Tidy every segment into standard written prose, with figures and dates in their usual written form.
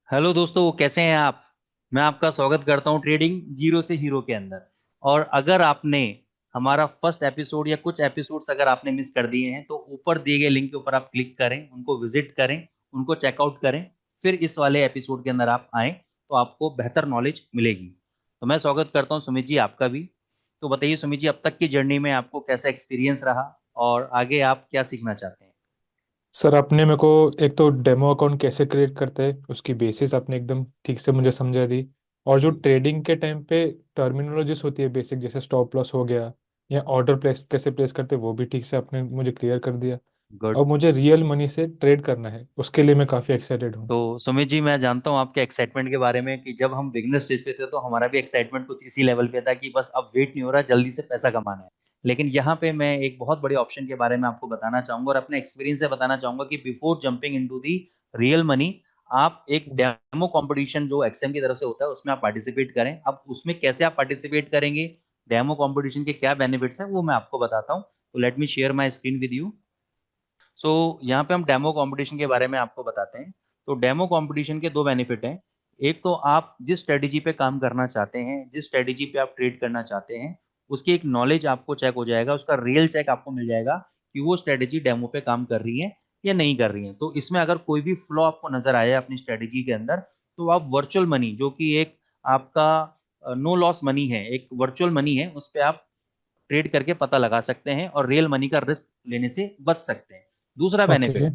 Hello दोस्तों, कैसे हैं आप। मैं आपका स्वागत करता हूं ट्रेडिंग जीरो से हीरो के अंदर। और अगर आपने हमारा फर्स्ट एपिसोड या कुछ एपिसोड्स अगर आपने मिस कर दिए हैं तो ऊपर दिए गए लिंक के ऊपर आप क्लिक करें, उनको विजिट करें, उनको चेकआउट करें। फिर इस वाले एपिसोड के अंदर आप आएं तो आपको बेहतर नॉलेज मिलेगी। तो मैं स्वागत करता हूं सुमित जी आपका भी। तो बताइए सुमित जी, अब तक की जर्नी में आपको कैसा एक्सपीरियंस रहा और आगे आप क्या सीखना चाहते हैं। सर, आपने मेरे को एक तो डेमो अकाउंट कैसे क्रिएट करते हैं उसकी बेसिस आपने एकदम ठीक से मुझे समझा दी। और जो ट्रेडिंग के टाइम पे टर्मिनोलॉजीज होती है बेसिक, जैसे स्टॉप लॉस हो गया या ऑर्डर प्लेस कैसे प्लेस करते हैं, वो भी ठीक से आपने मुझे क्लियर कर दिया। गुड। और मुझे रियल मनी से ट्रेड करना है, उसके लिए मैं काफ़ी एक्साइटेड हूँ। तो सुमित जी, मैं जानता हूँ आपके एक्साइटमेंट के बारे में कि जब हम बिगनर स्टेज पे थे तो हमारा भी एक्साइटमेंट कुछ इसी लेवल पे था कि बस अब वेट नहीं हो रहा, जल्दी से पैसा कमाना है। लेकिन यहाँ पे मैं एक बहुत बड़े ऑप्शन के बारे में आपको बताना चाहूंगा और अपने एक्सपीरियंस से बताना चाहूंगा कि before jumping into the real money, आप एक डेमो कंपटीशन जो एक्सएम की तरफ से होता है उसमें आप पार्टिसिपेट करें। अब उसमें कैसे आप पार्टिसिपेट करेंगे, डेमो कंपटीशन के क्या बेनिफिट्स हैं, वो मैं आपको बताता हूँ। तो let me share my screen with you. So यहाँ पे हम डेमो कंपटीशन के बारे में आपको बताते हैं। तो डेमो कंपटीशन के दो बेनिफिट हैं। एक तो आप जिस स्ट्रेटेजी पे काम करना चाहते हैं, जिस स्ट्रेटेजी पे आप ट्रेड करना चाहते हैं, उसकी एक नॉलेज आपको चेक हो जाएगा, उसका रियल चेक आपको मिल जाएगा कि वो स्ट्रेटेजी डेमो पे काम कर रही है या नहीं कर रही है। तो इसमें अगर कोई भी फ्लॉ आपको नजर आए अपनी स्ट्रेटेजी के अंदर, तो आप वर्चुअल मनी जो कि एक आपका नो लॉस मनी है, एक वर्चुअल मनी है, उस पर आप ट्रेड करके पता लगा सकते हैं और रियल मनी का रिस्क लेने से बच सकते हैं। दूसरा ओके। बेनिफिट,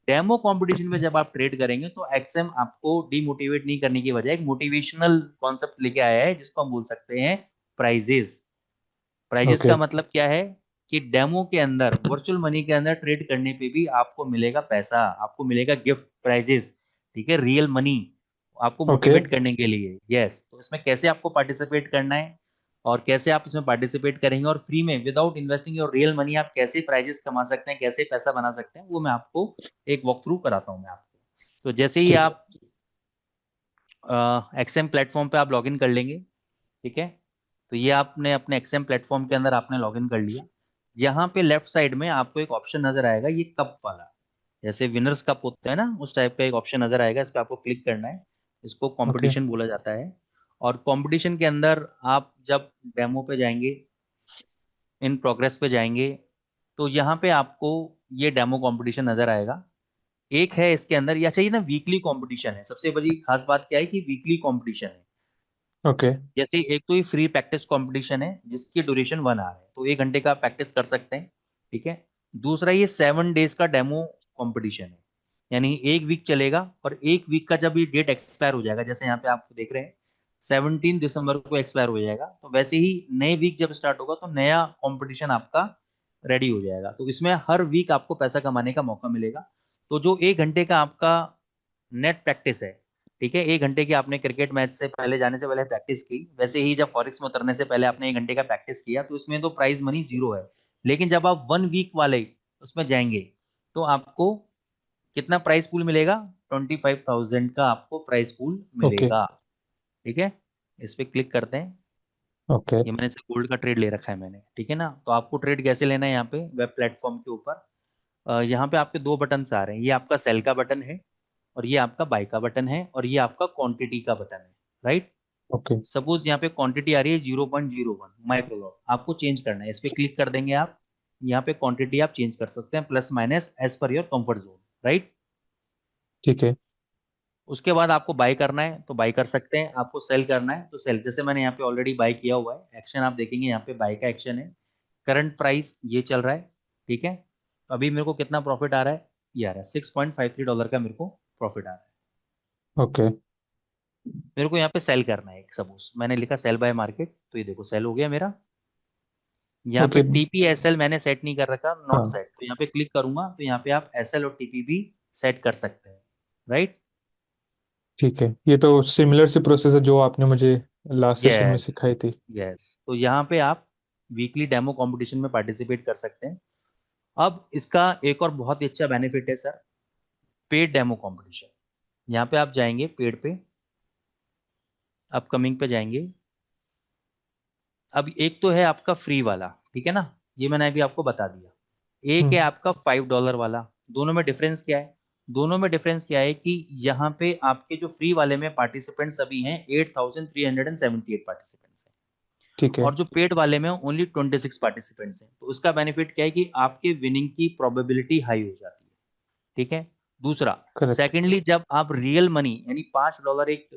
डेमो कंपटीशन में जब आप ट्रेड करेंगे तो एक्सएम आपको डिमोटिवेट नहीं करने की बजाय एक मोटिवेशनल कॉन्सेप्ट लेके आया है जिसको हम बोल सकते हैं प्राइजेस। Prices okay. का मतलब क्या है कि डेमो के अंदर, वर्चुअल मनी के अंदर ट्रेड करने पे भी आपको मिलेगा पैसा, आपको मिलेगा गिफ्ट प्राइजेस। ठीक है, रियल मनी आपको ओके। मोटिवेट करने के लिए। यस, तो इसमें कैसे आपको पार्टिसिपेट करना है और कैसे आप इसमें पार्टिसिपेट करेंगे और फ्री में without investing your real money आप कैसे प्राइजेस कमा सकते हैं, कैसे पैसा बना सकते हैं, वो मैं आपको एक वॉक थ्रू कराता हूँ मैं आपको। तो जैसे ही ठीक। आप एक्सएम प्लेटफॉर्म पे आप लॉगिन कर लेंगे, ठीक है। तो ये आपने अपने एक्सएम प्लेटफॉर्म के अंदर आपने लॉगिन कर लिया। यहाँ पे लेफ्ट साइड में आपको एक ऑप्शन नजर आएगा, ये कप वाला, जैसे विनर्स कप होता है ना, उस टाइप का एक ऑप्शन नजर आएगा, इस पे आपको क्लिक करना है। इसको ओके। कंपटीशन बोला जाता है। और कंपटीशन के अंदर आप जब डेमो पे जाएंगे, इन प्रोग्रेस पे जाएंगे, तो यहाँ पे आपको ये डेमो कंपटीशन नजर आएगा। एक है इसके अंदर, या चाहिए ना, वीकली कंपटीशन है। सबसे बड़ी खास बात क्या है कि वीकली कंपटीशन है। ओके। जैसे एक तो ये फ्री प्रैक्टिस कंपटीशन है जिसकी ड्यूरेशन 1 आवर है, तो 1 घंटे का प्रैक्टिस कर सकते हैं। ठीक है। दूसरा ये 7 डेज का डेमो कंपटीशन है, यानी 1 वीक चलेगा और 1 वीक का जब ये डेट एक्सपायर हो जाएगा, जैसे यहाँ पे आप देख रहे हैं 17 दिसंबर को एक्सपायर हो जाएगा, तो वैसे ही नए वीक जब स्टार्ट होगा तो नया कंपटीशन आपका रेडी हो जाएगा। तो इसमें हर वीक आपको पैसा कमाने का मौका मिलेगा। तो जो 1 घंटे का आपका नेट प्रैक्टिस है, ठीक है, 1 घंटे की आपने क्रिकेट मैच से पहले जाने से पहले प्रैक्टिस की, वैसे ही जब फॉरेक्स में उतरने से पहले आपने 1 घंटे का प्रैक्टिस किया, तो इसमें तो प्राइज मनी जीरो है। लेकिन जब आप 1 वीक वाले उसमें जाएंगे तो आपको कितना प्राइस पूल मिलेगा, 25,000 का आपको प्राइस पूल ओके। मिलेगा। ठीक है। इस पे क्लिक करते हैं। ओके। ये मैंने से गोल्ड का ट्रेड ले रखा है मैंने, ठीक है ना। तो आपको ट्रेड कैसे लेना है, यहाँ पे वेब प्लेटफॉर्म के ऊपर यहाँ पे आपके दो बटन आ रहे हैं, ये आपका सेल का बटन है और ये आपका बाय का बटन है और ये आपका क्वांटिटी का बटन है। राइट। ओके। सपोज यहाँ पे क्वांटिटी आ रही है 0.01 माइक्रो लॉट, आपको चेंज करना है, इस पे क्लिक कर देंगे आप। यहाँ पे क्वांटिटी आप चेंज कर सकते हैं, plus minus as per your comfort zone. Right. ठीक है। उसके बाद आपको बाय करना है तो बाय कर सकते हैं, आपको सेल करना है तो सेल। जैसे मैंने यहाँ पे ऑलरेडी बाय किया हुआ है, एक्शन आप देखेंगे यहाँ पे बाय का एक्शन है। करंट प्राइस ये चल रहा है। ठीक है। तो अभी मेरे को कितना प्रॉफिट आ रहा है, ये आ रहा है $6.53 का मेरे को प्रॉफिट आ रहा है। ओके। मेरे को यहाँ पे सेल करना है, सपोज मैंने लिखा सेल बाय मार्केट, तो ये देखो सेल हो गया मेरा। यहाँ पे ओके। टीपीएसएल मैंने सेट नहीं कर रखा, नॉट हाँ। सेट, तो यहाँ पे क्लिक करूंगा तो यहाँ पे आप एसएल और टीपी भी सेट कर सकते हैं। राइट। ठीक है, ये तो सिमिलर सी प्रोसेस है जो आपने मुझे लास्ट सेशन में यस। सिखाई थी। यस, तो यहाँ पे आप वीकली डेमो कंपटीशन में पार्टिसिपेट कर सकते हैं। अब इसका एक और बहुत ही अच्छा बेनिफिट है सर, पेड डेमो कंपटीशन। यहाँ पे आप जाएंगे पेड पे, अपकमिंग पे जाएंगे। अब एक तो है आपका फ्री वाला, ठीक है ना, ये मैंने अभी आपको बता दिया। एक है हम्म। आपका $5 वाला। दोनों में डिफरेंस क्या है, दोनों में डिफरेंस क्या है कि यहाँ पे आपके जो फ्री वाले में पार्टिसिपेंट्स अभी हैं 8,378 पार्टिसिपेंट्स हैं, ठीक है। और जो पेड वाले में ओनली 26 पार्टिसिपेंट्स हैं। तो उसका बेनिफिट क्या है कि आपके विनिंग की प्रोबेबिलिटी हाई हो जाती है। ठीक है। दूसरा, करेक्ट। सेकेंडली, जब आप रियल मनी यानी $5 एक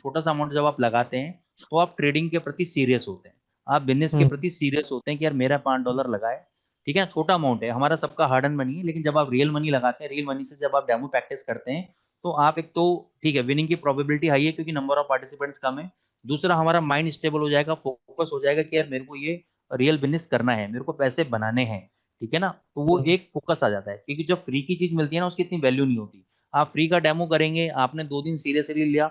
छोटा सा अमाउंट जब आप लगाते हैं, तो आप ट्रेडिंग के प्रति सीरियस होते हैं, आप बिजनेस के हम्म। प्रति सीरियस होते हैं कि यार मेरा $5 लगा है। ठीक है, छोटा अमाउंट है, हमारा सबका हार्ड एंड मनी है, लेकिन जब आप रियल मनी लगाते हैं, रियल मनी से जब आप डेमो प्रैक्टिस करते हैं, तो आप एक तो ठीक है विनिंग की प्रोबेबिलिटी हाई है क्योंकि नंबर ऑफ पार्टिसिपेंट्स कम है। दूसरा, हमारा माइंड स्टेबल हो जाएगा, फोकस हो जाएगा कि यार मेरे को ये रियल बिजनेस करना है, मेरे को पैसे बनाने हैं। ठीक है ना, तो वो हम्म। एक फोकस आ जाता है, क्योंकि जब फ्री की चीज मिलती है ना, उसकी इतनी वैल्यू नहीं होती। आप फ्री का डेमो करेंगे, आपने 2 दिन सीरियसली लिया,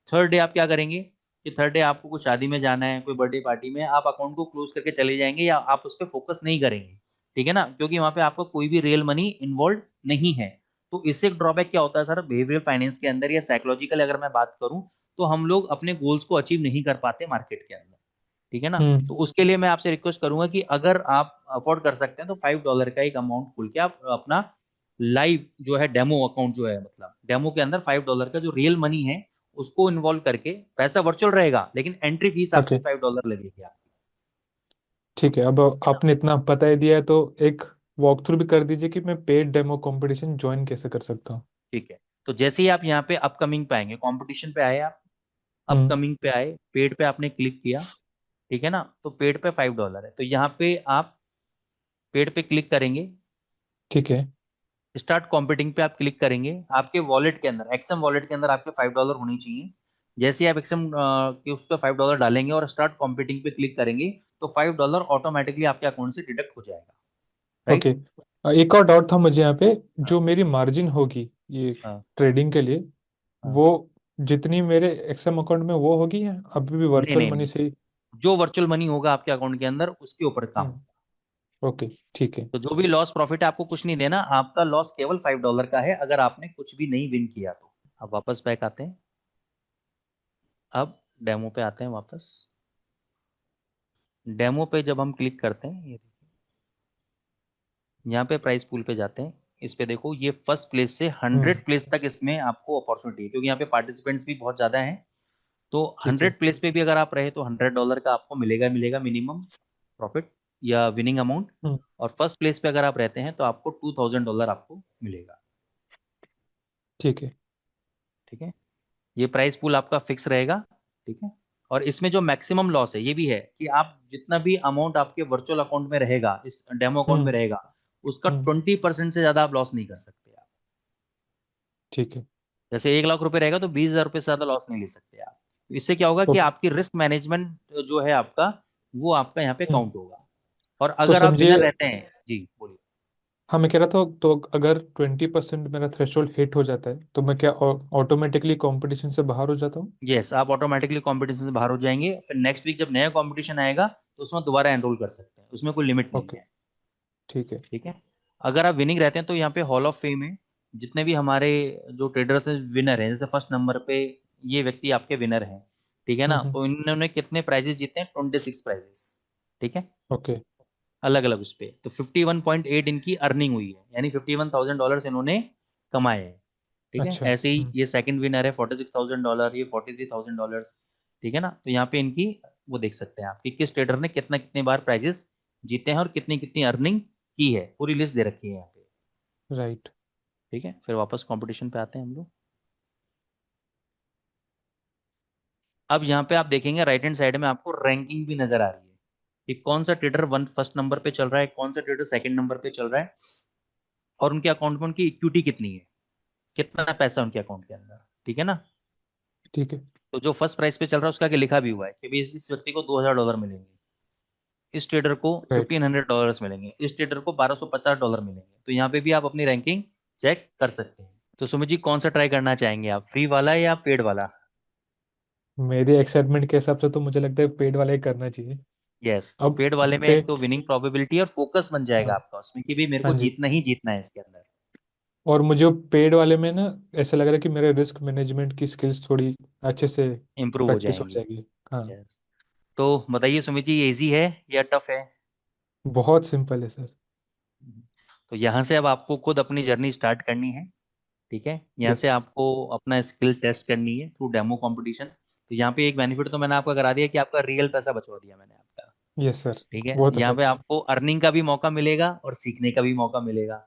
थर्ड डे आप क्या करेंगे कि थर्ड डे आपको कोई शादी में जाना है, कोई बर्थडे पार्टी में, आप अकाउंट को क्लोज करके चले जाएंगे या आप उस पर फोकस नहीं करेंगे। ठीक है ना, क्योंकि वहां पे आपका कोई भी रियल मनी इन्वॉल्व नहीं है। तो इससे एक ड्रॉबैक क्या होता है सर, बिहेवियरल फाइनेंस के अंदर या साइकोलॉजिकल अगर मैं बात करूं, तो हम लोग अपने गोल्स को अचीव नहीं कर पाते मार्केट के अंदर। ठीक है ना, हम्म। तो उसके लिए मैं आपसे रिक्वेस्ट करूंगा कि अगर आप अफोर्ड कर सकते हैं तो $5 का एक अमाउंट खोल के आप अपना लाइव जो है डेमो अकाउंट जो है, मतलब डेमो के अंदर $5 का जो रियल मनी है उसको इन्वॉल्व करके, पैसा वर्चुअल रहेगा लेकिन एंट्री फीस ओके। आपकी $5 लगेगी आपकी। ठीक है, अब ठीक है ना। आपने इतना बता ही दिया है तो एक वॉक थ्रू भी कर दीजिए कि मैं पेड डेमो कंपटीशन ज्वाइन कैसे कर सकता हूँ। ठीक है, तो जैसे ही आप यहाँ पे अपकमिंग पे आएंगे, कंपटीशन पे आए आप, हम्म। अपकमिंग पे आए, पेड पे आपने क्लिक किया। ठीक है ना, तो पेड पे $5 है, तो यहाँ पे आप पेड पे क्लिक करेंगे, ठीक है। स्टार्ट कॉम्पिटिंग पे आप क्लिक करेंगे, आपके वॉलेट के अंदर, एक्सएम वॉलेट के अंदर आपके $5 होने चाहिए। जैसे ही आप एक्सएम के उस पर $5 डालेंगे और स्टार्ट कॉम्पिटिंग पे क्लिक करेंगे, तो $5 ऑटोमेटिकली आपके अकाउंट से डिडक्ट हो जाएगा। ओके। राइट। एक और डाउट था मुझे यहाँ पे, हाँ जो मेरी मार्जिन होगी ये हाँ ट्रेडिंग के लिए, हाँ। वो जितनी मेरे एक्सएम अकाउंट में वो होगी या अभी भी नहीं वर्चुअल नहीं मनी नहीं, से ही? जो वर्चुअल मनी होगा आपके अकाउंट के अंदर उसके ऊपर काम हम्म। होगा। ओके। ठीक है। तो जो भी लॉस प्रॉफिट है आपको कुछ नहीं देना, आपका लॉस केवल $5 का है अगर आपने कुछ भी नहीं विन किया तो। अब वापस बैक आते हैं, अब डेमो पे आते हैं वापस। डेमो पे जब हम क्लिक करते हैं, ये यहाँ पे प्राइस पूल पे जाते हैं, इस पे देखो ये फर्स्ट प्लेस से हम्म। 100 प्लेस तक इसमें आपको अपॉर्चुनिटी है, क्योंकि यहाँ पे पार्टिसिपेंट्स भी बहुत ज्यादा हैं। तो ठीक है। 100 प्लेस पे भी अगर आप रहे तो $100 का आपको मिलेगा मिलेगा मिनिमम प्रॉफिट या विनिंग अमाउंट। हम्म। और फर्स्ट प्लेस पे अगर आप रहते हैं तो आपको $2,000 आपको मिलेगा। ठीक है। ठीक है, ये प्राइस पूल आपका फिक्स रहेगा। ठीक है, और इसमें जो मैक्सिमम लॉस है ये भी है कि आप जितना भी अमाउंट आपके वर्चुअल अकाउंट में रहेगा, इस डेमो अकाउंट में हम्म। रहेगा, उसका हम्म। 20% से ज्यादा आप लॉस नहीं कर सकते आप। ठीक है। जैसे 1 लाख रुपए रहेगा तो $20,000 से ज्यादा लॉस नहीं ले सकते आप। तो इससे क्या होगा कि ओके। आपकी रिस्क मैनेजमेंट जो है आपका, वो आपका यहाँ पे हम्म। काउंट होगा। और तो अगर आप समझिए, विनर रहते हैं, जी बोलिए। हाँ मैं कह रहा था तो अगर 20% मेरा थ्रेशोल्ड हिट हो जाता है तो मैं क्या ऑटोमेटिकली कंपटीशन से बाहर हो जाता हूँ? यस, आप ऑटोमेटिकली कंपटीशन से बाहर हो जाएंगे, फिर नेक्स्ट वीक जब नया कंपटीशन आएगा तो उसमें दोबारा एनरोल कर सकते हैं, उसमें कोई लिमिट नहीं ओके। है। ठीक है। ठीक है, अगर आप विनिंग रहते हैं तो यहाँ पे हॉल ऑफ फेम है, जितने भी हमारे जो ट्रेडर्स हैं विनर हैं, जैसे फर्स्ट नंबर पे ये व्यक्ति आपके विनर हैं। ठीक है ना, हम्म। तो इन्होंने कितने प्राइजेस जीते हैं, 26 प्राइजेस। ठीक है, ओके। अलग अलग उस पे, तो 51.8 इनकी अर्निंग हुई है, यानी $51,000 इन्होंने कमाए हैं। ठीक है, अच्छा। ऐसे ही ये सेकंड विनर है, $46,000, ये $43,000। ठीक है ना, तो यहाँ पे इनकी वो देख सकते हैं आप कि किस ट्रेडर ने कितना कितनी बार प्राइजेस जीते हैं और कितनी कितनी अर्निंग की है, पूरी लिस्ट दे रखी है यहाँ पे। राइट। ठीक है, फिर वापस कंपटीशन पे आते हैं हम लोग। अब यहाँ पे आप देखेंगे राइट हैंड साइड में आपको रैंकिंग भी नजर आ रही है कि कौन सा ट्रेडर वन फर्स्ट नंबर पे चल रहा है, कौन सा ट्रेडर सेकंड नंबर पे चल रहा है, और उनके अकाउंट में उनकी इक्विटी कितनी है, कितना पैसा उनके अकाउंट के अंदर। ठीक है ना, ठीक है। तो जो फर्स्ट प्राइस पे चल रहा है उसका आगे लिखा भी हुआ है कि भाई इस व्यक्ति को $2,000 मिलेंगे, इस ट्रेडर को राइट। $1,500 मिलेंगे, इस ट्रेडर को $1,250 मिलेंगे। तो यहाँ पे भी आप अपनी रैंकिंग चेक कर सकते हैं। तो सुमित जी कौन सा ट्राई करना चाहेंगे आप, फ्री वाला या पेड वाला। मेरी एक्साइटमेंट के हिसाब से तो मुझे लगता है पेड वाला ही करना चाहिए। यस, तो अब पेड वाले में पे एक तो विनिंग प्रोबेबिलिटी और फोकस बन जाएगा हाँ। आपका उसमें कि भाई मेरे हाँ को जी। जीतना ही जीतना है इसके अंदर। और मुझे पेड वाले में ना ऐसा लग रहा है कि मेरे रिस्क मैनेजमेंट की स्किल्स थोड़ी अच्छे से इंप्रूव हो प्रैक्टिस हो जाएंगी। जाएगी। हाँ। यस, तो बताइए सुमित जी, ये इजी है या टफ है। बहुत सिंपल है सर। तो यहाँ से अब आपको खुद अपनी जर्नी स्टार्ट करनी है। ठीक है, यहाँ यस। से आपको अपना स्किल टेस्ट करनी है थ्रू डेमो कंपटीशन। तो यहाँ पे एक बेनिफिट तो मैंने आपका करा दिया कि आपका रियल पैसा बचवा दिया मैंने आपका। Yes sir. ठीक है, वो तो यहाँ है। पे आपको अर्निंग का भी मौका मिलेगा और सीखने का भी मौका मिलेगा।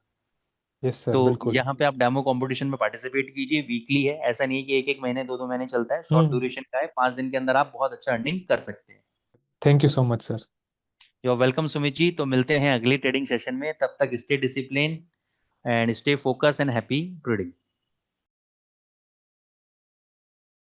यस तो सर बिल्कुल। यहाँ पे आप डेमो कंपटीशन में पार्टिसिपेट कीजिए, वीकली है, ऐसा नहीं है कि एक एक महीने दो दो महीने चलता है, शॉर्ट हम्म। ड्यूरेशन का है, 5 दिन के अंदर आप बहुत अच्छा अर्निंग कर सकते हैं। Thank you so much sir. You are welcome Sumit ji, तो मिलते हैं अगले ट्रेडिंग सेशन में, तब तक stay discipline and stay focus and happy trading.